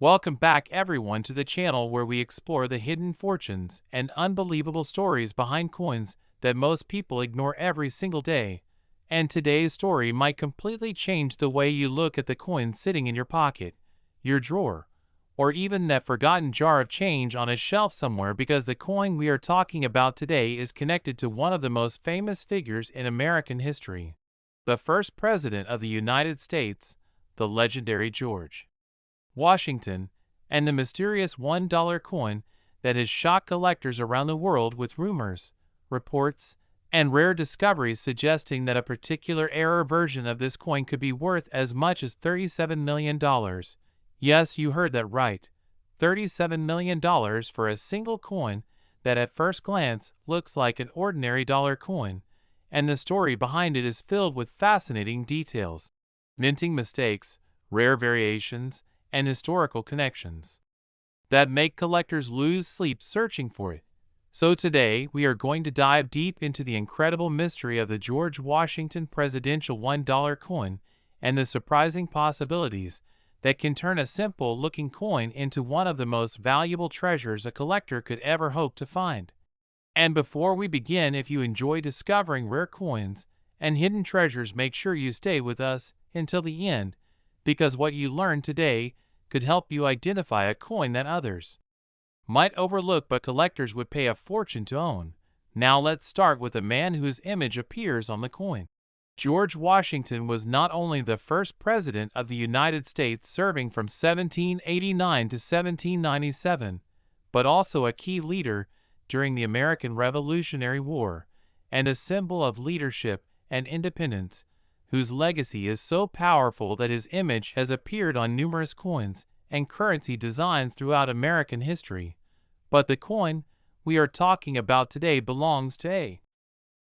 Welcome back everyone to the channel where we explore the hidden fortunes and unbelievable stories behind coins that most people ignore every single day. And today's story might completely change the way you look at the coin sitting in your pocket, your drawer, or even that forgotten jar of change on a shelf somewhere, because the coin we are talking about today is connected to one of the most famous figures in American history. The first president of the United States, the legendary George Washington, and the mysterious $1 coin that has shocked collectors around the world with rumors, reports, and rare discoveries suggesting that a particular error version of this coin could be worth as much as $37 million. Yes, you heard that right. $37 million for a single coin that at first glance looks like an ordinary dollar coin, and the story behind it is filled with fascinating details, minting mistakes, rare variations, and historical connections that make collectors lose sleep searching for it. So today, we are going to dive deep into the incredible mystery of the George Washington presidential $1 coin and the surprising possibilities that can turn a simple-looking coin into one of the most valuable treasures a collector could ever hope to find. And before we begin, if you enjoy discovering rare coins and hidden treasures, make sure you stay with us until the end, because what you learn today could help you identify a coin that others might overlook but collectors would pay a fortune to own. Now let's start with the man whose image appears on the coin. George Washington was not only the first president of the United States, serving from 1789 to 1797, but also a key leader during the American Revolutionary War, and a symbol of leadership and independence, whose legacy is so powerful that his image has appeared on numerous coins and currency designs throughout American history. But the coin we are talking about today belongs to a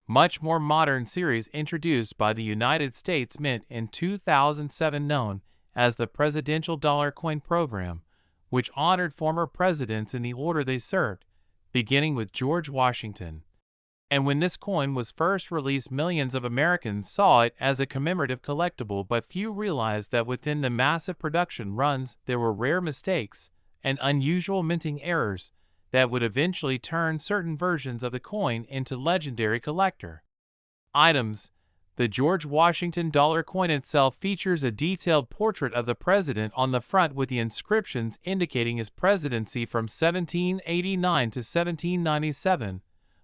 much more modern series introduced by the United States Mint in 2007, known as the Presidential Dollar Coin Program, which honored former presidents in the order they served, beginning with George Washington. And when this coin was first released, millions of Americans saw it as a commemorative collectible, but few realized that within the massive production runs there were rare mistakes and unusual minting errors that would eventually turn certain versions of the coin into legendary collector items. The George Washington dollar coin itself features a detailed portrait of the president on the front, with the inscriptions indicating his presidency from 1789 to 1797,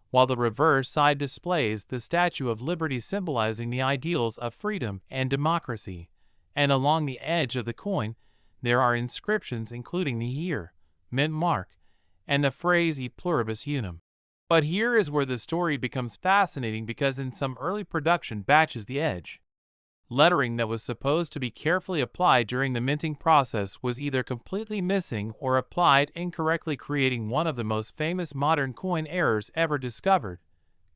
while the reverse side displays the Statue of Liberty, symbolizing the ideals of freedom and democracy. And along the edge of the coin, there are inscriptions including the year, mint mark, and the phrase E pluribus unum. But here is where the story becomes fascinating, because in some early production batches, the edge lettering that was supposed to be carefully applied during the minting process was either completely missing or applied incorrectly, creating one of the most famous modern coin errors ever discovered.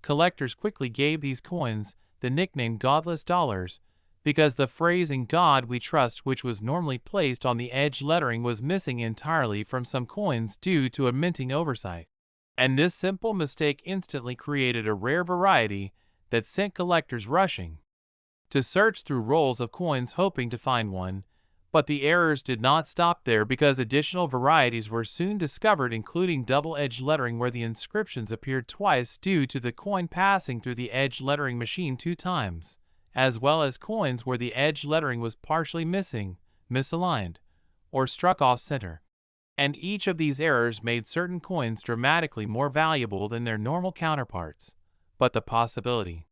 Collectors quickly gave these coins the nickname godless dollars, because the phrase "In God We Trust," which was normally placed on the edge lettering, was missing entirely from some coins due to a minting oversight. And this simple mistake instantly created a rare variety that sent collectors rushing to search through rolls of coins hoping to find one. But the errors did not stop there, because additional varieties were soon discovered, including double-edged lettering where the inscriptions appeared twice due to the coin passing through the edge lettering machine 2 times, as well as coins where the edge lettering was partially missing, misaligned, or struck off center. And each of these errors made certain coins dramatically more valuable than their normal counterparts. But the possibility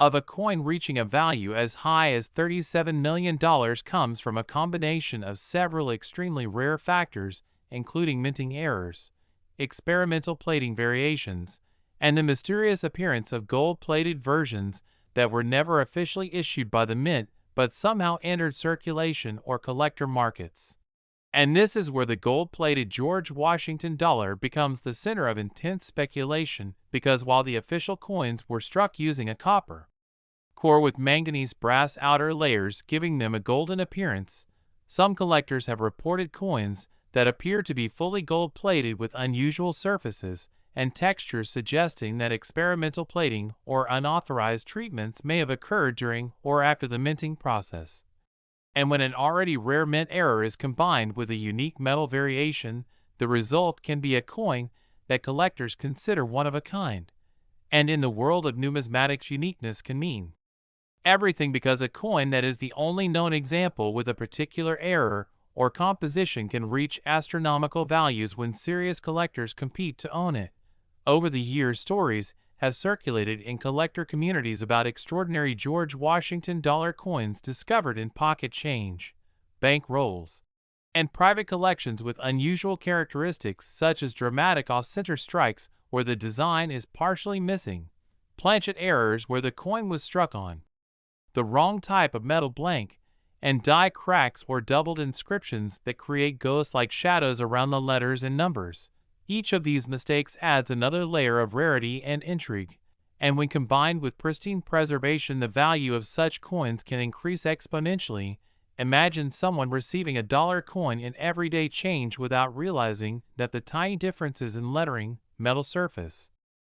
of a coin reaching a value as high as $37 million comes from a combination of several extremely rare factors, including minting errors, experimental plating variations, and the mysterious appearance of gold-plated versions that were never officially issued by the mint but somehow entered circulation or collector markets. And this is where the gold-plated George Washington dollar becomes the center of intense speculation, because while the official coins were struck using a copper core with manganese brass outer layers giving them a golden appearance, some collectors have reported coins that appear to be fully gold-plated with unusual surfaces and textures, suggesting that experimental plating or unauthorized treatments may have occurred during or after the minting process. And when an already rare mint error is combined with a unique metal variation, the result can be a coin that collectors consider one of a kind. And in the world of numismatics, uniqueness can mean everything, because a coin that is the only known example with a particular error or composition can reach astronomical values when serious collectors compete to own it. Over the years, stories have circulated in collector communities about extraordinary George Washington dollar coins discovered in pocket change, bank rolls, and private collections with unusual characteristics such as dramatic off-center strikes where the design is partially missing, planchet errors where the coin was struck on the wrong type of metal blank, and die cracks or doubled inscriptions that create ghost-like shadows around the letters and numbers. Each of these mistakes adds another layer of rarity and intrigue, and when combined with pristine preservation, the value of such coins can increase exponentially. Imagine someone receiving a dollar coin in everyday change without realizing that the tiny differences in lettering, metal surface,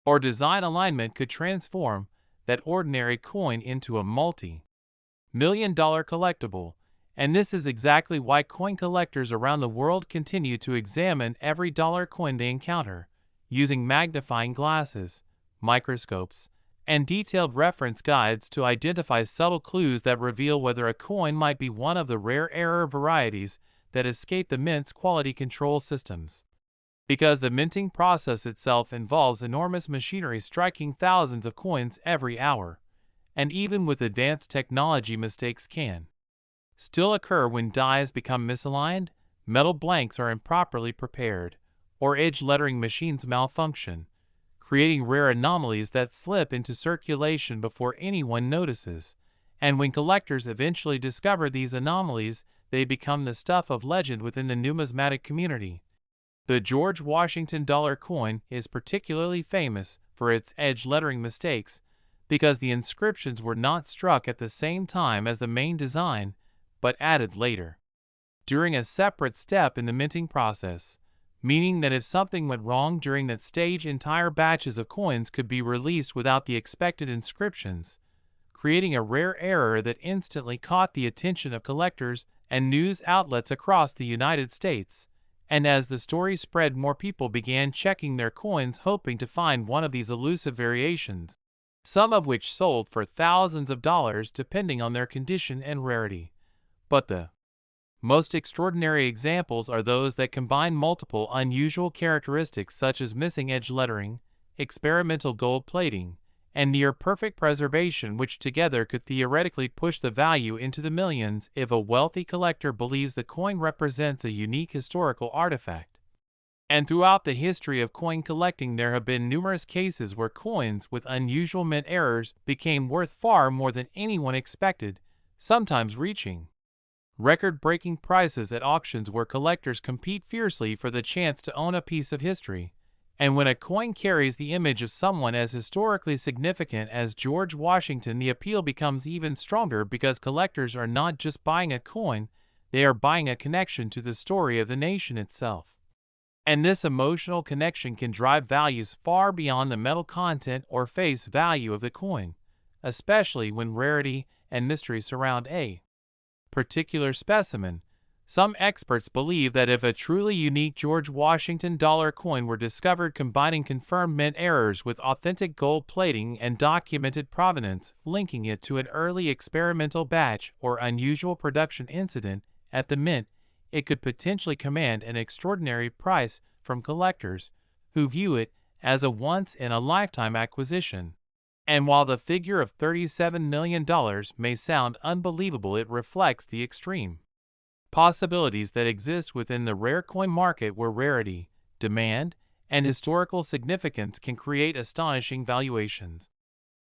or design alignment could transform that ordinary coin into a multi-million-dollar collectible. And this is exactly why coin collectors around the world continue to examine every dollar coin they encounter, using magnifying glasses, microscopes, and detailed reference guides to identify subtle clues that reveal whether a coin might be one of the rare error varieties that escape the mint's quality control systems. Because the minting process itself involves enormous machinery striking thousands of coins every hour, and even with advanced technology, mistakes can still occur when dies become misaligned, metal blanks are improperly prepared, or edge lettering machines malfunction, creating rare anomalies that slip into circulation before anyone notices. And when collectors eventually discover these anomalies, they become the stuff of legend within the numismatic community. The George Washington dollar coin is particularly famous for its edge lettering mistakes because the inscriptions were not struck at the same time as the main design, but added later, during a separate step in the minting process, meaning that if something went wrong during that stage, entire batches of coins could be released without the expected inscriptions, creating a rare error that instantly caught the attention of collectors and news outlets across the United States. And as the story spread, more people began checking their coins hoping to find one of these elusive variations, some of which sold for thousands of dollars depending on their condition and rarity. But the most extraordinary examples are those that combine multiple unusual characteristics such as missing edge lettering, experimental gold plating, and near-perfect preservation, which together could theoretically push the value into the millions if a wealthy collector believes the coin represents a unique historical artifact. And throughout the history of coin collecting, there have been numerous cases where coins with unusual mint errors became worth far more than anyone expected, sometimes reaching record-breaking prices at auctions where collectors compete fiercely for the chance to own a piece of history. And when a coin carries the image of someone as historically significant as George Washington, the appeal becomes even stronger because collectors are not just buying a coin, they are buying a connection to the story of the nation itself. And this emotional connection can drive values far beyond the metal content or face value of the coin, especially when rarity and mystery surround a particular specimen. Some experts believe that if a truly unique George Washington dollar coin were discovered combining confirmed mint errors with authentic gold plating and documented provenance, linking it to an early experimental batch or unusual production incident at the mint, it could potentially command an extraordinary price from collectors who view it as a once-in-a-lifetime acquisition. And while the figure of $37 million may sound unbelievable, it reflects the extreme possibilities that exist within the rare coin market, where rarity, demand, and historical significance can create astonishing valuations.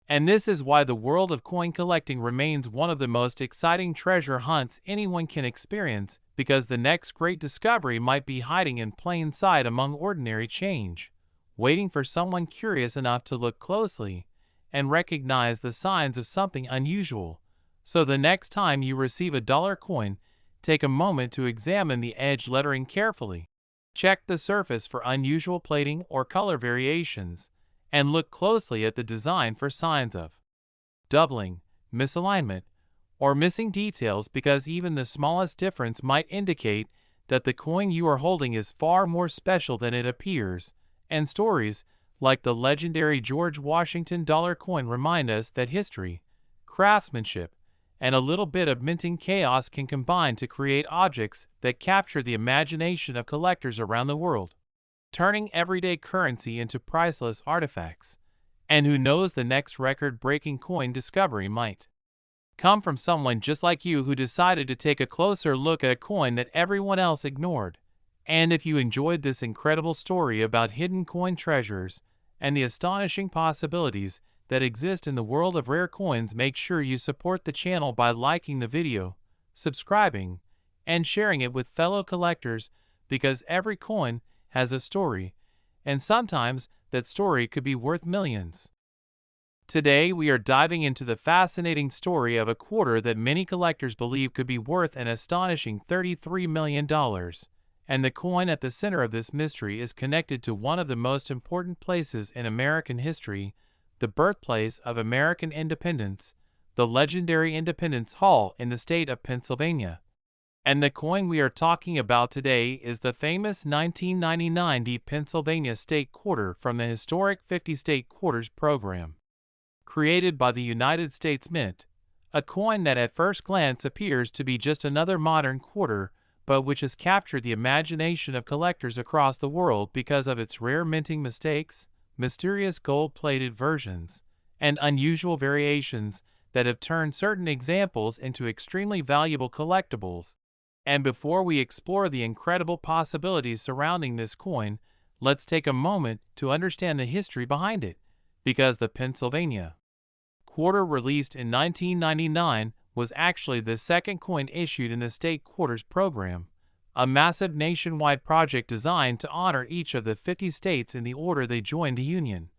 And this is why the world of coin collecting remains one of the most exciting treasure hunts anyone can experience, because the next great discovery might be hiding in plain sight among ordinary change, waiting for someone curious enough to look closely and recognize the signs of something unusual. So the next time you receive a dollar coin, take a moment to examine the edge lettering carefully. Check the surface for unusual plating or color variations, and look closely at the design for signs of doubling, misalignment, or missing details, because even the smallest difference might indicate that the coin you are holding is far more special than it appears. And stories like the legendary George Washington dollar coin remind us that history, craftsmanship, and a little bit of minting chaos can combine to create objects that capture the imagination of collectors around the world, turning everyday currency into priceless artifacts. And who knows, the next record-breaking coin discovery might come from someone just like you who decided to take a closer look at a coin that everyone else ignored. And if you enjoyed this incredible story about hidden coin treasures and the astonishing possibilities that exist in the world of rare coins, make sure you support the channel by liking the video, subscribing, and sharing it with fellow collectors, because every coin has a story, and sometimes that story could be worth millions. Today we are diving into the fascinating story of a quarter that many collectors believe could be worth an astonishing $33 million. And the coin at the center of this mystery is connected to one of the most important places in American history, the birthplace of American independence, the legendary Independence Hall in the state of Pennsylvania. And the coin we are talking about today is the famous 1999 Pennsylvania State Quarter from the historic 50 State Quarters program, created by the United States Mint, a coin that at first glance appears to be just another modern quarter, but which has captured the imagination of collectors across the world because of its rare minting mistakes, mysterious gold-plated versions, and unusual variations that have turned certain examples into extremely valuable collectibles. And before we explore the incredible possibilities surrounding this coin, let's take a moment to understand the history behind it, because the Pennsylvania quarter, released in 1999, was actually the second coin issued in the State Quarters program, a massive nationwide project designed to honor each of the 50 states in the order they joined the Union.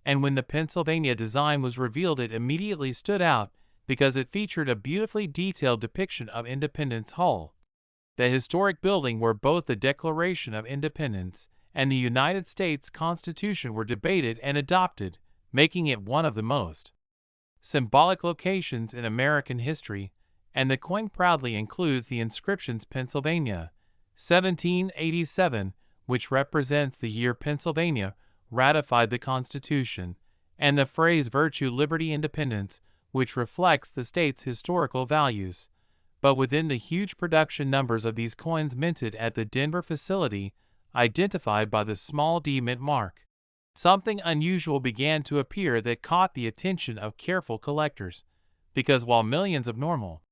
And when the Pennsylvania design was revealed, it immediately stood out because it featured a beautifully detailed depiction of Independence Hall, the historic building where both the Declaration of Independence and the United States Constitution were debated and adopted, making it one of the most symbolic locations in American history. And the coin proudly includes the inscriptions Pennsylvania 1787, which represents the year Pennsylvania ratified the Constitution, and the phrase Virtue, Liberty, Independence, which reflects the state's historical values. But within the huge production numbers of these coins minted at the Denver facility, identified by the small d mint mark, something unusual began to appear that caught the attention of careful collectors, because while millions of normal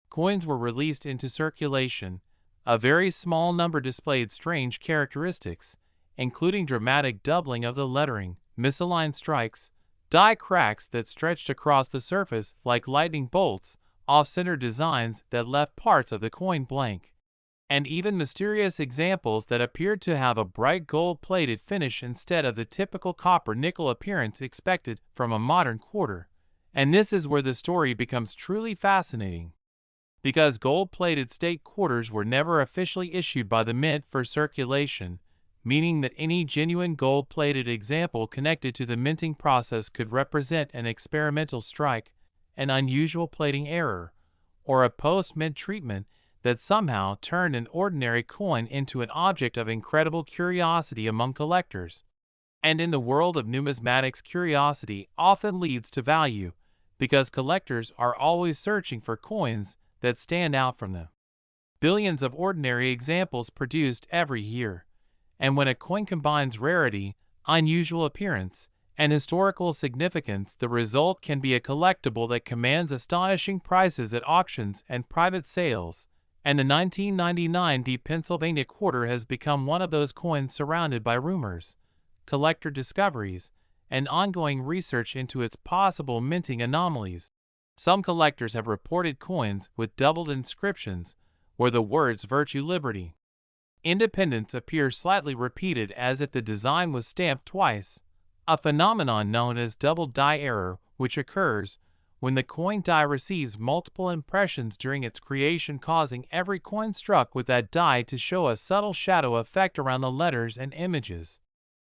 coins were released into circulation, a very small number displayed strange characteristics, including dramatic doubling of the lettering, misaligned strikes, die cracks that stretched across the surface like lightning bolts, off-center designs that left parts of the coin blank, and even mysterious examples that appeared to have a bright gold-plated finish instead of the typical copper-nickel appearance expected from a modern quarter. And this is where the story becomes truly fascinating, because gold-plated state quarters were never officially issued by the mint for circulation, meaning that any genuine gold-plated example connected to the minting process could represent an experimental strike, an unusual plating error, or a post-mint treatment that somehow turned an ordinary coin into an object of incredible curiosity among collectors. And in the world of numismatics, curiosity often leads to value, because collectors are always searching for coins that stand out from the billions of ordinary examples produced every year. And when a coin combines rarity, unusual appearance, and historical significance, the result can be a collectible that commands astonishing prices at auctions and private sales. And the 1999 Pennsylvania quarter has become one of those coins surrounded by rumors, collector discoveries, and ongoing research into its possible minting anomalies. Some collectors have reported coins with doubled inscriptions, where the words Virtue, Liberty, Independence appear slightly repeated as if the design was stamped twice, a phenomenon known as double die error, which occurs when the coin die receives multiple impressions during its creation, causing every coin struck with that die to show a subtle shadow effect around the letters and images.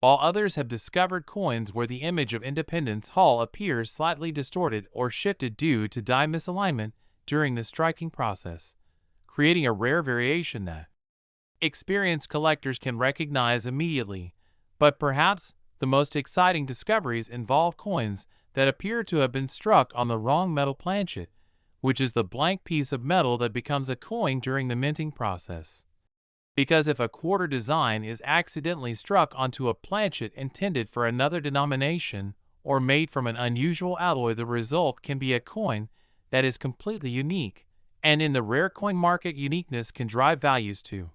While others have discovered coins where the image of Independence Hall appears slightly distorted or shifted due to die misalignment during the striking process, creating a rare variation that experienced collectors can recognize immediately. But perhaps the most exciting discoveries involve coins that appear to have been struck on the wrong metal planchet, which is the blank piece of metal that becomes a coin during the minting process. Because if a quarter design is accidentally struck onto a planchet intended for another denomination or made from an unusual alloy, the result can be a coin that is completely unique, and in the rare coin market, uniqueness can drive values to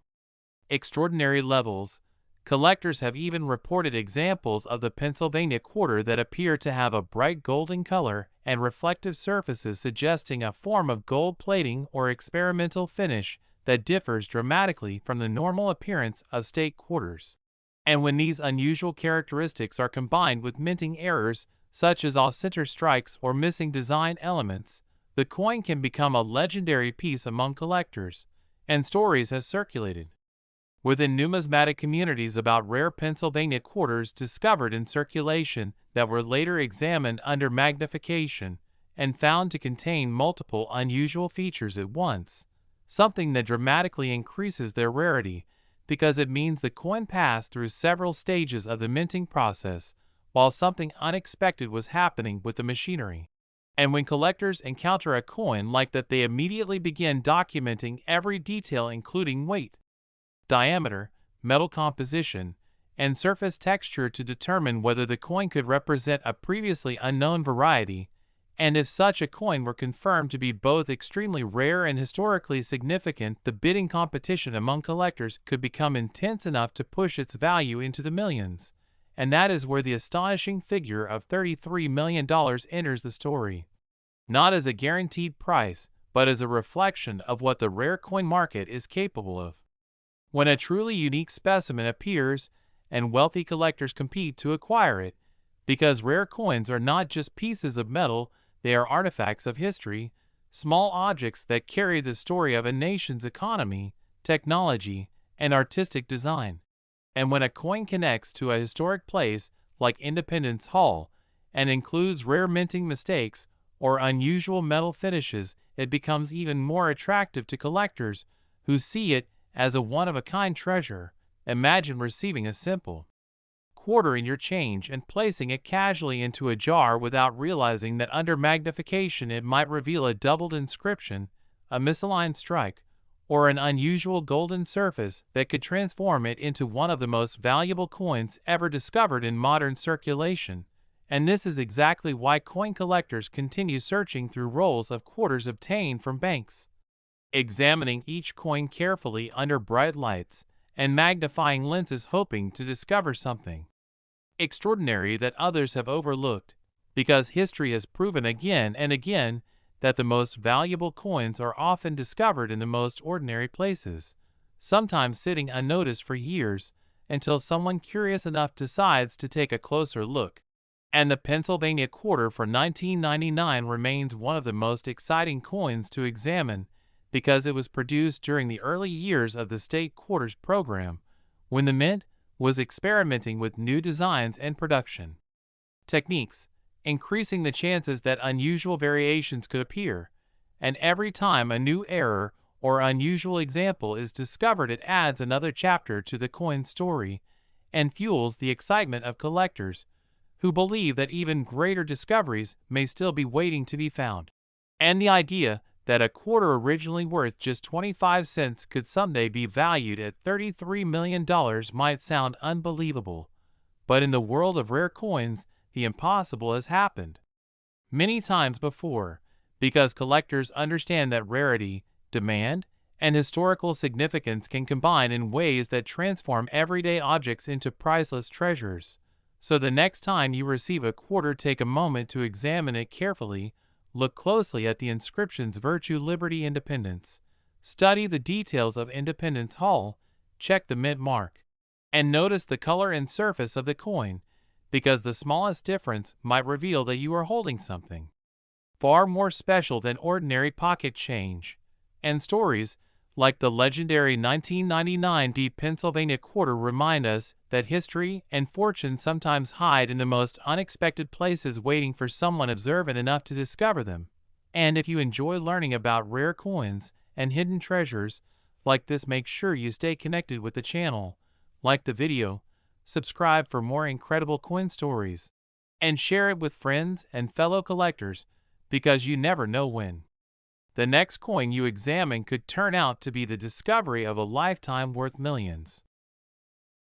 extraordinary levels. Collectors have even reported examples of the Pennsylvania quarter that appear to have a bright golden color and reflective surfaces, suggesting a form of gold plating or experimental finish that differs dramatically from the normal appearance of state quarters. And when these unusual characteristics are combined with minting errors, such as off-center strikes or missing design elements, the coin can become a legendary piece among collectors, and stories have circulated within numismatic communities about rare Pennsylvania quarters discovered in circulation that were later examined under magnification and found to contain multiple unusual features at once, something that dramatically increases their rarity because it means the coin passed through several stages of the minting process while something unexpected was happening with the machinery. And when collectors encounter a coin like that, they immediately begin documenting every detail, including weight, diameter, metal composition, and surface texture, to determine whether the coin could represent a previously unknown variety, and if such a coin were confirmed to be both extremely rare and historically significant, the bidding competition among collectors could become intense enough to push its value into the millions. And that is where the astonishing figure of $33 million enters the story. Not as a guaranteed price, but as a reflection of what the rare coin market is capable of. When a truly unique specimen appears, and wealthy collectors compete to acquire it, because rare coins are not just pieces of metal, they are artifacts of history, small objects that carry the story of a nation's economy, technology, and artistic design. And when a coin connects to a historic place like Independence Hall and includes rare minting mistakes or unusual metal finishes, it becomes even more attractive to collectors who see it as a one-of-a-kind treasure. Imagine receiving a simple quarter in your change and placing it casually into a jar without realizing that under magnification it might reveal a doubled inscription, a misaligned strike, or an unusual golden surface that could transform it into one of the most valuable coins ever discovered in modern circulation. And this is exactly why coin collectors continue searching through rolls of quarters obtained from banks, examining each coin carefully under bright lights and magnifying lenses, hoping to discover something extraordinary that others have overlooked, because history has proven again and again that the most valuable coins are often discovered in the most ordinary places, sometimes sitting unnoticed for years until someone curious enough decides to take a closer look. And the Pennsylvania quarter for 1999 remains one of the most exciting coins to examine because it was produced during the early years of the state quarters program, when the mint was experimenting with new designs and production techniques, increasing the chances that unusual variations could appear. And every time a new error or unusual example is discovered, it adds another chapter to the coin story and fuels the excitement of collectors who believe that even greater discoveries may still be waiting to be found. And the idea that a quarter originally worth just 25 cents could someday be valued at $33 million might sound unbelievable, but in the world of rare coins, the impossible has happened many times before, because collectors understand that rarity, demand, and historical significance can combine in ways that transform everyday objects into priceless treasures. So the next time you receive a quarter, take a moment to examine it carefully. Look closely at the inscriptions: Virtue, Liberty, Independence. Study the details of Independence Hall, check the mint mark, and notice the color and surface of the coin, because the smallest difference might reveal that you are holding something far more special than ordinary pocket change. And stories like the legendary 1999 deep Pennsylvania quarter remind us that history and fortune sometimes hide in the most unexpected places, waiting for someone observant enough to discover them. And if you enjoy learning about rare coins and hidden treasures like this, make sure you stay connected with the channel, like the video, subscribe for more incredible coin stories, and share it with friends and fellow collectors because you never know when the next coin you examine could turn out to be the discovery of a lifetime worth millions.